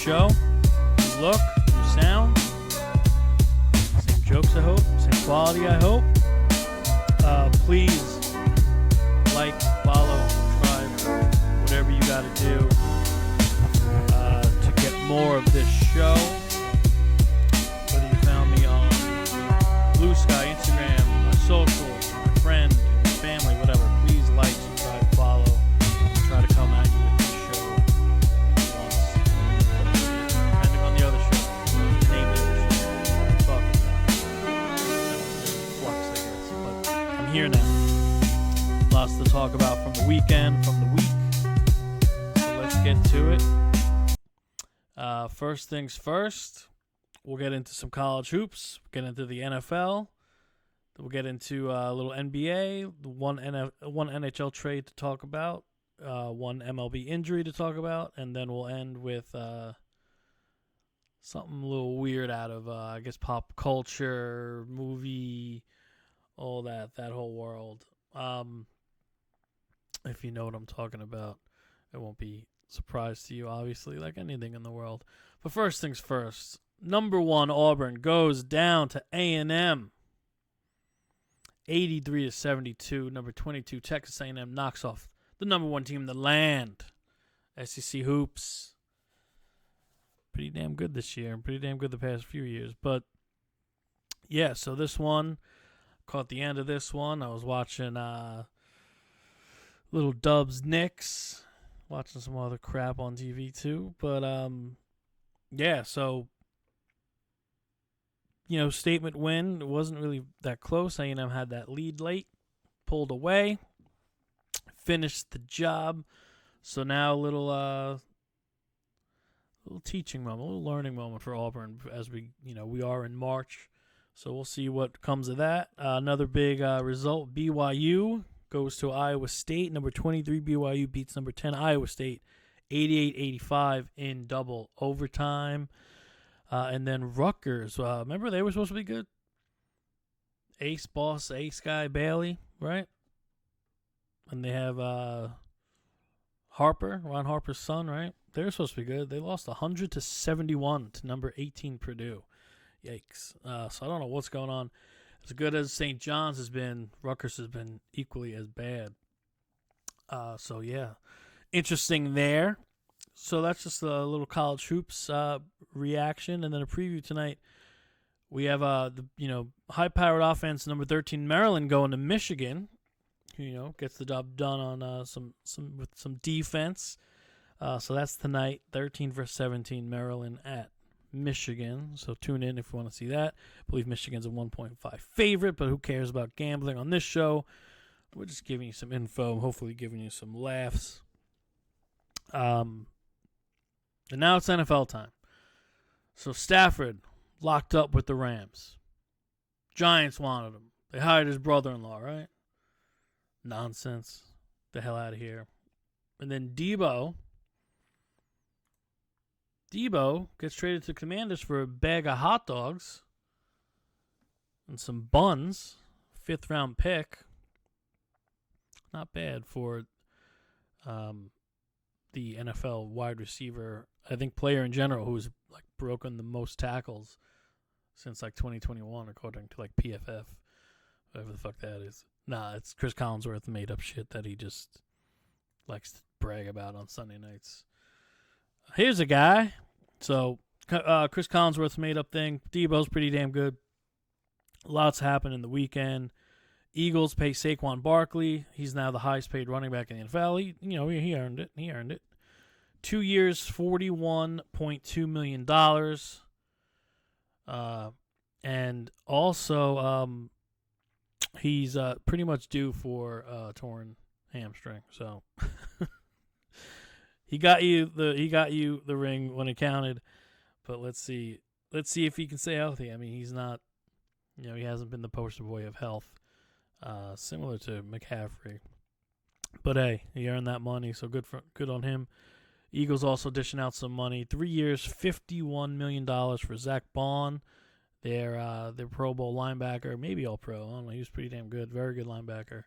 show. New look, new sound. Same jokes, I hope. Same quality, I hope. Please like, follow, subscribe, whatever you got to do to get more of this show. Whether you found me on Blue Sky, Instagram, my socials, my friend, my family, whatever. Please like, subscribe, follow. Try to come at you with this show once, depending on the other show. Name the other show. I'm talking about. Flux, I guess. But I'm here now. Lots to talk about from the weekend, from the week. So let's get to it. First things first, we'll get into some college hoops. We'll get into the NFL. We'll get into a little NBA, one NHL trade to talk about, one MLB injury to talk about, and then we'll end with something a little weird out of, I guess, pop culture, movie, all that whole world. If you know what I'm talking about, it won't be a surprise to you, obviously, like anything in the world. But first things first, number 1 Auburn goes down to A&M. 83-72. Number 22 Texas A&M knocks off the number 1 team in the land. SEC hoops. Pretty damn good this year. Pretty damn good the past few years. But yeah, so this one, caught the end of this one. I was watching Little Dubs Knicks. Watching some other crap on TV too. But yeah, so statement win. It wasn't really that close. A&M had that lead late, pulled away, finished the job. So now a little teaching moment, a little learning moment for Auburn as we are in March. So we'll see what comes of that. Another big result, BYU goes to Iowa State. Number 23 BYU beats number 10 Iowa State 88-85 in double overtime. And then Rutgers, remember they were supposed to be good? Ace guy, Bailey, right? And they have Harper, Ron Harper's son, right? They were supposed to be good. They lost 100-71 to number 18 Purdue. Yikes. So I don't know what's going on. As good as St. John's has been, Rutgers has been equally as bad. So yeah, interesting there. So that's just a little college hoops reaction, and then a preview tonight. We have the high-powered offense, number 13 Maryland going to Michigan. Gets the job done on with some defense. So that's tonight, 13-17 Maryland at Michigan. So tune in if you want to see that. I believe Michigan's a 1.5 favorite, but who cares about gambling on this show? We're just giving you some info, hopefully giving you some laughs. And now it's NFL time. So Stafford locked up with the Rams. Giants wanted him. They hired his brother-in-law, right? Nonsense. The hell out of here. And then Debo gets traded to Commanders for a bag of hot dogs and some buns. 5th-round pick. Not bad for the NFL wide receiver, I think player in general, who's like broken the most tackles since like 2021, according to like PFF, whatever the fuck that is. Nah, it's Chris Collinsworth made up shit that he just likes to brag about on Sunday nights. Here's a guy. So Chris Collinsworth's made up thing. Debo's pretty damn good. Lots happened in the weekend. Eagles pay Saquon Barkley. He's now the highest paid running back in the NFL. He earned it. 2 years, $41.2 million. And also, he's pretty much due for torn hamstring. So he got you the ring when it counted. But let's see if he can stay healthy. I mean, he's not. He hasn't been the poster boy of health. Similar to McCaffrey. But hey, he earned that money, so good on him. Eagles also dishing out some money. 3 years, $51 million for Zach Bond. Their Pro Bowl linebacker, maybe all pro. I don't know. He was pretty damn good. Very good linebacker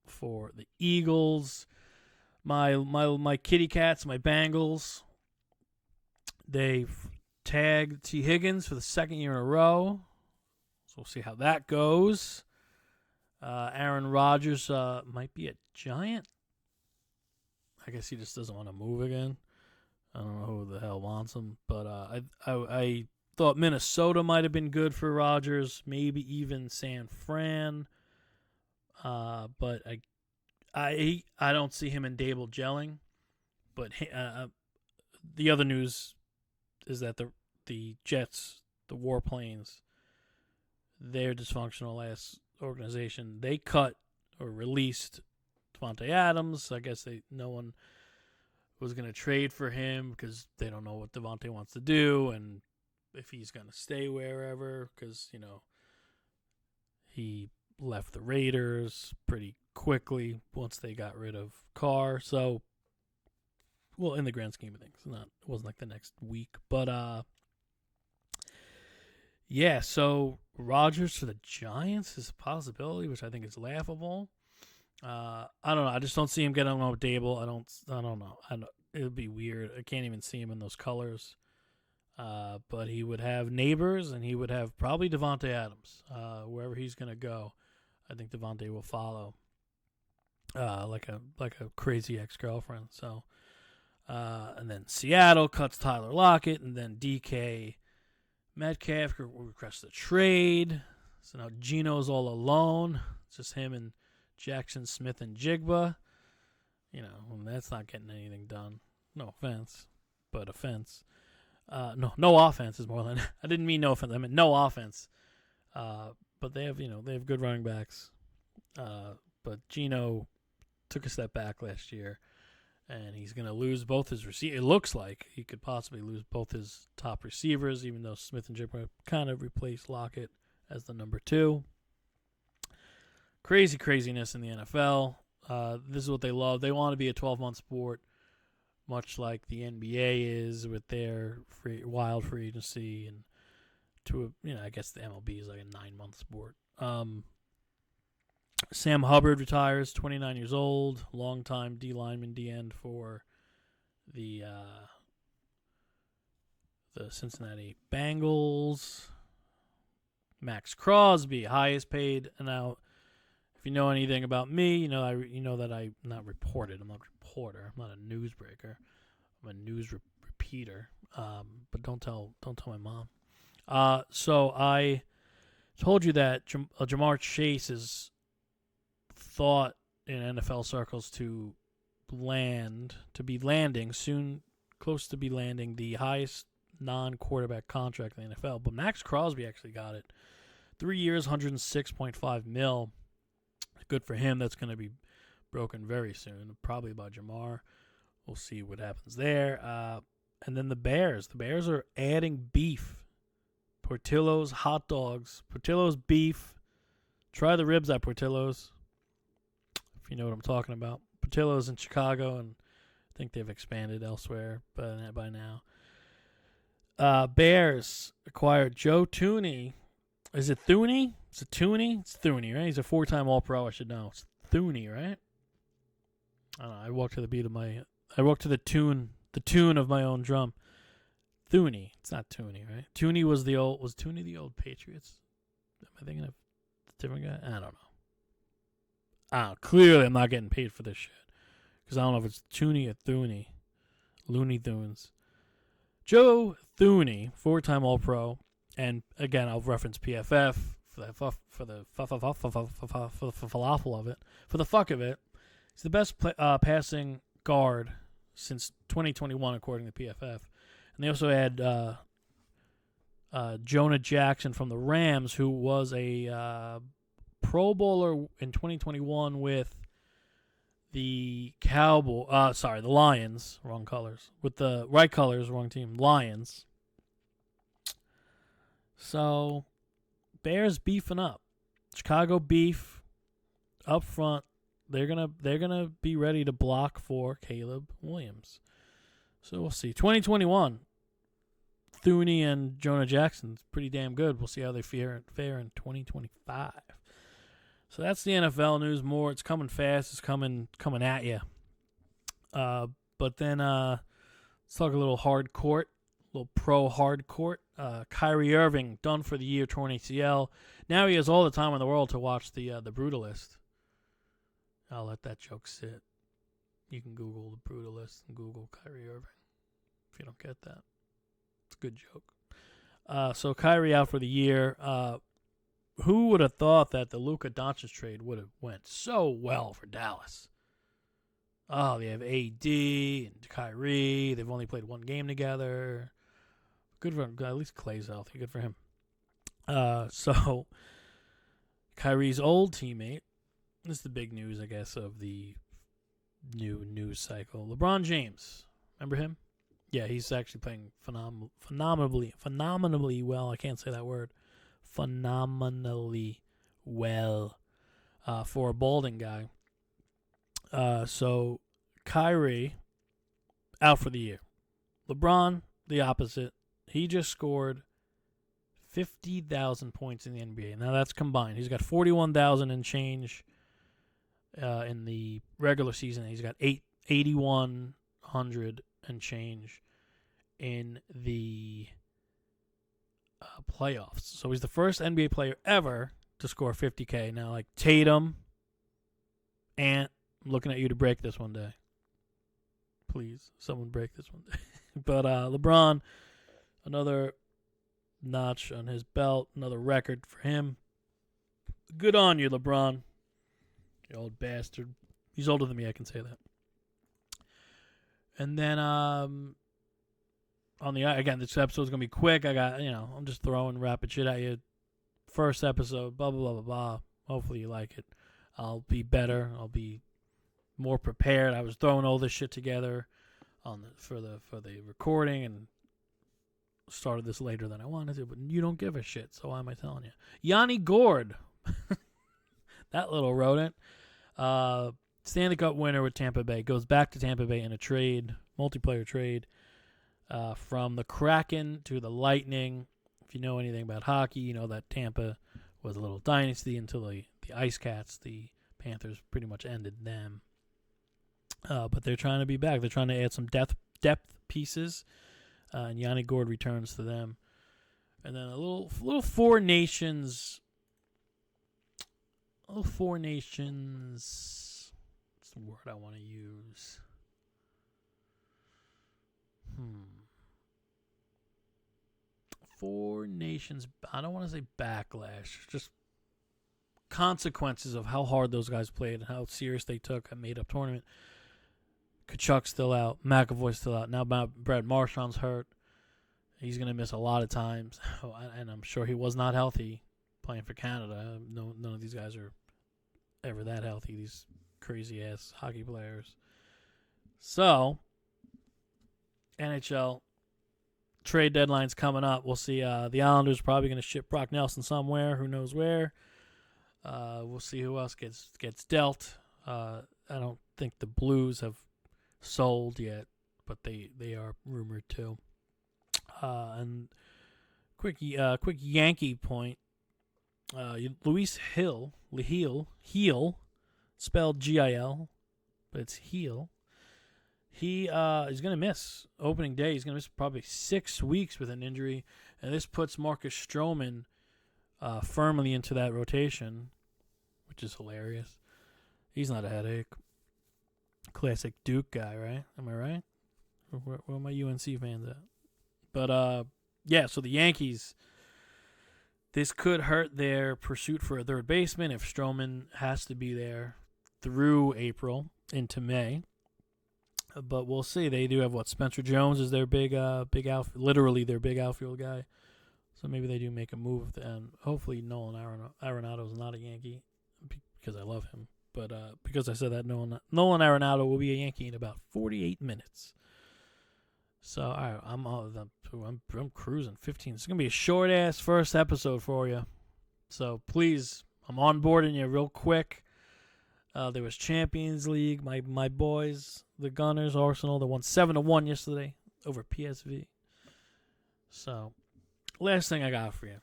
for the Eagles. My kitty cats, my Bengals. They tagged T. Higgins for the second year in a row. So we'll see how that goes. Aaron Rodgers might be a Giant. I guess he just doesn't want to move again. I don't know who the hell wants him, but I thought Minnesota might have been good for Rodgers, maybe even San Fran. But I don't see him and Dable gelling. But the other news is that the Jets, the Warplanes, their dysfunctional ass organization, they cut or released Devontae Adams. I guess no one was going to trade for him because they don't know what Devontae wants to do and if he's going to stay wherever because, he left the Raiders pretty quickly once they got rid of Carr. So, well, in the grand scheme of things, it wasn't like the next week. But, yeah, so Rodgers for the Giants is a possibility, which I think is laughable. I don't know. I just don't see him getting on with Dable. I don't know. It would be weird. I can't even see him in those colors. But he would have neighbors, and he would have probably Devontae Adams. Wherever he's going to go, I think Devontae will follow. Like a crazy ex-girlfriend. So, and then Seattle cuts Tyler Lockett, and then DK Metcalf requests a trade. So now Geno's all alone. It's just him and Jackson Smith and Jigba. That's not getting anything done. No offense, but offense. No offense is more than I didn't mean no offense. I meant no offense. But they have good running backs. But Geno took a step back last year, and he's going to lose both his receivers. It looks like he could possibly lose both his top receivers, even though Smith and Jigba kind of replaced Lockett as the number 2. Craziness in the NFL. This is what they love. They want to be a 12-month sport, much like the NBA is with their wild free agency, and I guess the MLB is like a 9-month sport. Sam Hubbard retires, 29 years old, longtime D lineman, D end for the Cincinnati Bengals. Max Crosby, highest paid. Now, if you know anything about me, you know that I'm not reported. I'm not a reporter. I'm not a newsbreaker. I'm a news repeater. But don't tell my mom. So I told you that Jamar Chase is thought in NFL circles to be landing soon, close to be landing the highest non-quarterback contract in the NFL. But Max Crosby actually got it. 3 years, $106.5 million. Good for him. That's going to be broken very soon, probably by Jamar. We'll see what happens there. And then the Bears. The Bears are adding beef. Portillo's hot dogs. Portillo's beef. Try the ribs at Portillo's, if you know what I'm talking about. Portillo's in Chicago, and I think they've expanded elsewhere by now. Bears acquired Joe Thuney. Is it Thuney? Is it Thuney? It's Thuney, right? He's a 4-time All-Pro. I should know. It's Thuney, right? I don't know. I walk to the tune of my own drum. Thuney. It's not Thuney, right? Thuney was Thuney the old Patriots? Am I thinking of a different guy? I don't know. Clearly I'm not getting paid for this shit. Because I don't know if it's Thuney or Thuney. Looney Tunes. Joe Thuney, 4-time All-Pro. And again, I'll reference PFF for the falafel of it. For the fuck of it, he's the best passing guard since 2021, according to PFF. And they also had Jonah Jackson from the Rams, who was a Pro Bowler in 2021 with the the Lions, wrong colors. With the right colors, wrong team, Lions. So, Bears beefing up. Chicago beef up front. They're gonna be ready to block for Caleb Williams. So we'll see. 2021, Thuney and Jonah Jackson's pretty damn good. We'll see how they fare in 2025. So that's the NFL news. More, it's coming fast. It's coming at you. But then let's talk a little hard court. little pro hard court. Kyrie Irving done for the year, torn ACL. Now he has all the time in the world to watch the Brutalist. I'll let that joke sit. You can Google the Brutalist and Google Kyrie Irving if you don't get that. It's a good joke. So Kyrie out for the year. Who would have thought that the Luka Doncic trade would have went so well for Dallas? Oh, they have AD and Kyrie. They've only played one game together. Good for him. At least Clay's healthy. Good for him. So Kyrie's old teammate. This is the big news, I guess, of the new news cycle. LeBron James. Remember him? Yeah, he's actually playing phenomenally well. I can't say that word. Phenomenally well for a balding guy. So Kyrie out for the year. LeBron, the opposite. He just scored 50,000 points in the NBA. Now that's combined. He's got 41,000 and change in the regular season. He's got 8,100 and change in the playoffs. So he's the first NBA player ever to score 50K. Now, like Tatum, Ant, I'm looking at you to break this one day. Please, someone break this one day. But LeBron, another notch on his belt, another record for him. Good on you, LeBron. You old bastard. He's older than me, I can say that. And then on the again, this episode's gonna be quick. I'm just throwing rapid shit at you. First episode, blah blah blah blah blah. Hopefully you like it. I'll be better. I'll be more prepared. I was throwing all this shit together for the recording and started this later than I wanted to, but you don't give a shit, so why am I telling you? Yanni Gord. That little rodent. Stanley Cup winner with Tampa Bay. Goes back to Tampa Bay in a trade, multiplayer trade, from the Kraken to the Lightning. If you know anything about hockey, you know that Tampa was a little dynasty until the Ice Cats, the Panthers, pretty much ended them. But they're trying to be back. They're trying to add some depth pieces, and Yanni Gord returns to them. And then a little Four Nations. What's the word I want to use? Four Nations. I don't want to say backlash. Just consequences of how hard those guys played and how serious they took a made-up tournament. Kachuk's still out. McAvoy's still out. Now Brad Marchand's hurt. He's going to miss a lot of times. And I'm sure he was not healthy playing for Canada. None of these guys are ever that healthy, these crazy-ass hockey players. So, NHL trade deadline's coming up. We'll see. The Islanders probably going to ship Brock Nelson somewhere. Who knows where? We'll see who else gets dealt. I don't think the Blues have sold yet, but they are rumored to. And quick Yankee point. Luis Heel, spelled Gil, but it's Heel. He is going to miss opening day. He's going to miss probably 6 weeks with an injury, and this puts Marcus Stroman firmly into that rotation, which is hilarious. He's not a headache. Classic Duke guy, right? Am I right? Where are my UNC fans at? But, yeah, so the Yankees, this could hurt their pursuit for a third baseman if Stroman has to be there through April into May. But we'll see. They do have Spencer Jones is their big literally their big outfield guy. So maybe they do make a move, and hopefully Nolan Arenado is not a Yankee because I love him. But because I said that, Nolan Arenado will be a Yankee in about 48 minutes. So all right, I'm cruising 15. It's gonna be a short ass first episode for you. So please, I'm on board in you real quick. There was Champions League. My boys, the Gunners, Arsenal, they won 7-1 yesterday over PSV. So, last thing I got for you.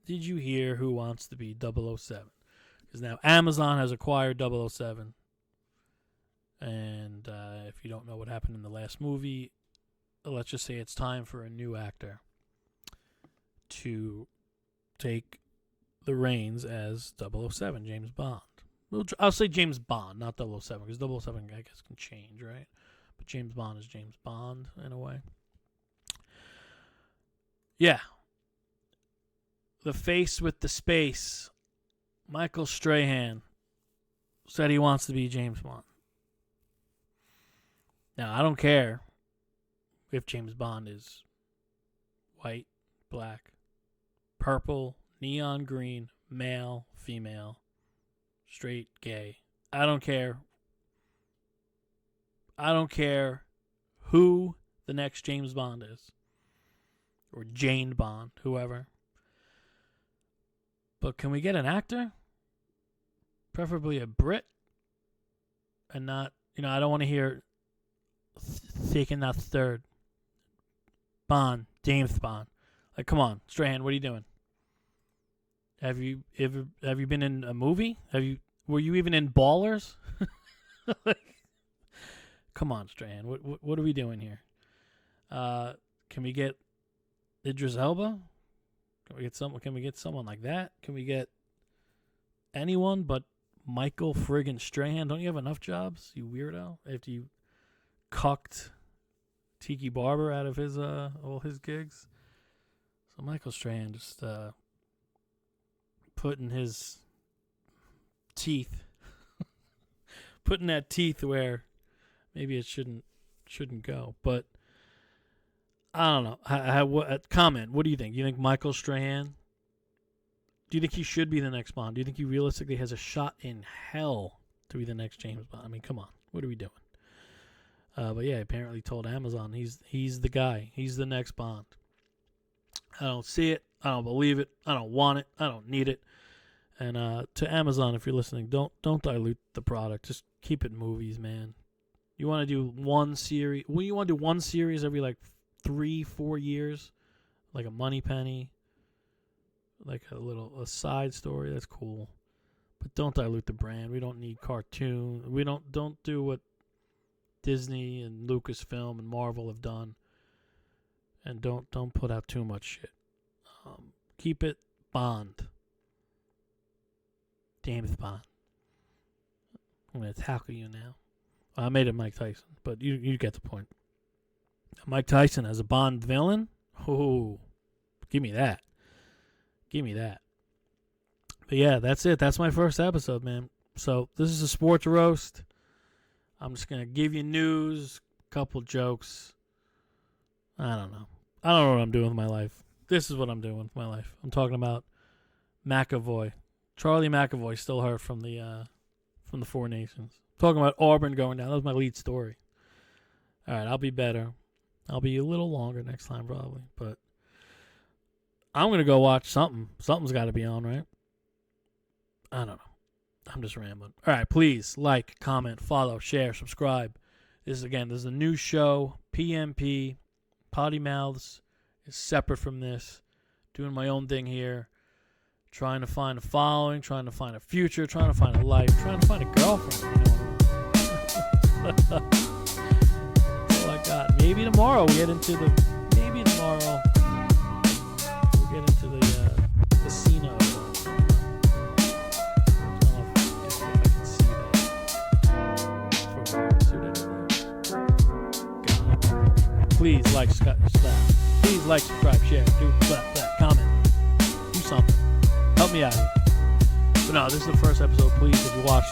Did you hear who wants to be 007? Because now Amazon has acquired 007. And if you don't know what happened in the last movie, let's just say it's time for a new actor to take the reins as 007, James Bond. I'll say James Bond, not 007, because 007, I guess, can change, right? But James Bond is James Bond in a way. Yeah. The face with the space, Michael Strahan, said he wants to be James Bond. Now, I don't care if James Bond is white, black, purple, neon green, male, female, straight, gay. I don't care. I don't care who the next James Bond is. Or Jane Bond, whoever. But can we get an actor? Preferably a Brit. And not, I don't want to hear taking that third. Bond, James Bond. Like, come on, Strahan, what are you doing? Have you been in a movie? Were you even in Ballers? Come on, Strahan, what are we doing here? Can we get Idris Elba? Can we get someone like that? Can we get anyone but Michael friggin' Strahan? Don't you have enough jobs, you weirdo? After you cucked Tiki Barber out of his all his gigs. So Michael Strahan just putting his teeth putting that teeth where maybe it shouldn't go. But I don't know. Comment. What do you think? Do you think Michael Strahan? Do you think he should be the next Bond? Do you think he realistically has a shot in hell to be the next James Bond? I mean, come on. What are we doing? But yeah, apparently told Amazon he's the guy. He's the next Bond. I don't see it. I don't believe it. I don't want it. I don't need it. And to Amazon, if you're listening, don't dilute the product. Just keep it movies, man. You want to do one series? Well, you want to do one series every like 3-4 years, like a Moneypenny, like a side story. That's cool, but don't dilute the brand. We don't need cartoon. We don't do what Disney and Lucasfilm and Marvel have done, and don't put out too much shit. Keep it Bond, James Bond. I'm gonna tackle you now. I made it Mike Tyson, but you get the point. Mike Tyson as a Bond villain? Oh, give me that. Give me that. But yeah, that's it. That's my first episode, man. So this is a sports roast. I'm just going to give you news, couple jokes. I don't know. I don't know what I'm doing with my life. This is what I'm doing with my life. I'm talking about McAvoy. Charlie McAvoy still hurt from the Four Nations. Talking about Auburn going down. That was my lead story. All right, I'll be better. I'll be a little longer next time probably. But I'm going to go watch something. Something's got to be on, right? I don't know. I'm just rambling. All right, please like, comment, follow, share, subscribe. This is a new show. PMP, Potty Mouths is separate from this. Doing my own thing here. Trying to find a following, trying to find a future, trying to find a life, trying to find a girlfriend. That's all I got. Maybe tomorrow we'll get into the casino. Please like, subscribe, share, do clap, comment, do something. Help me out here. But no, this is the first episode. Please, if you watch,